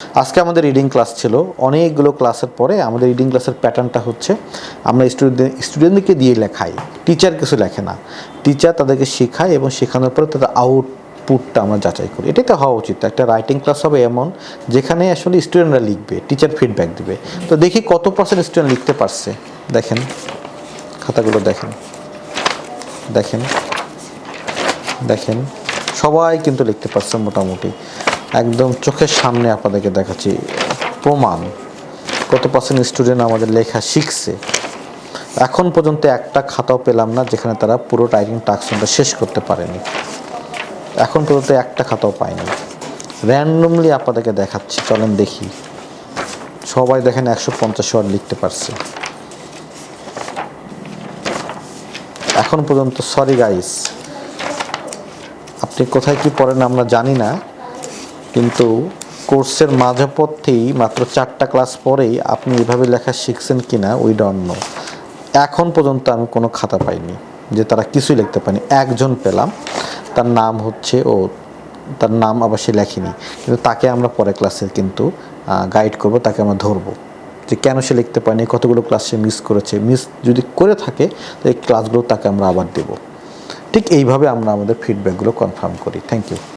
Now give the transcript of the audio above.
আজকে আমাদের reading class ছিল। অনেকগুলো ক্লাসের পরে আমাদের রিডিং ক্লাসের প্যাটার্নটা হচ্ছে আমরা স্টুডেন্টদেরকে দিয়ে লেখাই, টিচার কিছু লেখে না। টিচার তাদেরকে শেখায় এবং শেখানোর পরে তাদের আউটপুটটা আমরা যাচাই করি। এটাই তো হওয়া উচিত। একটা রাইটিং ক্লাস হবে এমন যেখানে আসলে স্টুডেন্টরা লিখবে, টিচার ফিডব্যাক দিবে। তো দেখি কত পার্সেন্ট স্টুডেন্ট লিখতে পারছে। দেখেন খাতাগুলো, দেখেন দেখেন দেখেন সবাই কিন্তু লিখতে পারছে মোটামুটি। একদম চোখের সামনে আপনাদেরকে দেখাচ্ছি প্রমাণ কত পার্সেন্ট স্টুডেন্ট আমাদের লেখা শিখছে। এখন পর্যন্ত একটা খাতাও পেলাম না যেখানে তারা পুরো টাইপিং টাস্কটা শেষ করতে পারেনি। এখন পর্যন্ত একটা খাতাও পাইনি। র্যান্ডমলি আপনাদেরকে দেখাচ্ছি, চলেন দেখি। সবাই দেখেন 150 ওয়ার্ড লিখতে পারছে এখন পর্যন্ত। সরি গাইস, আপনি কোথায় কি পড়েন আমরা জানি না, কিন্তু কোর্সের মাঝপথেই মাত্র 4টা ক্লাস পরেই আপনি এভাবে লেখা শিখছেন কিনা উই ডোন্ট নো। এখন পর্যন্ত আমি কোনো খাতা পাইনি যে তারা কিছুই লিখতে পারেনি। একজন পেলাম, তার নাম হচ্ছে তার নাম আবার সে লেখেনি, কিন্তু তাকে আমরা পরে ক্লাসে কিন্তু গাইড করব, তাকে আমরা ধরবো যে কেন সে লিখতে পারেনি, কতগুলো ক্লাস সে মিস করেছে। মিস যদি করে থাকে তো এই ক্লাসগুলো তাকে আমরা আবার দেব। ঠিক এইভাবে আমরা আমাদের ফিডব্যাকগুলো কনফার্ম করি। Thank you.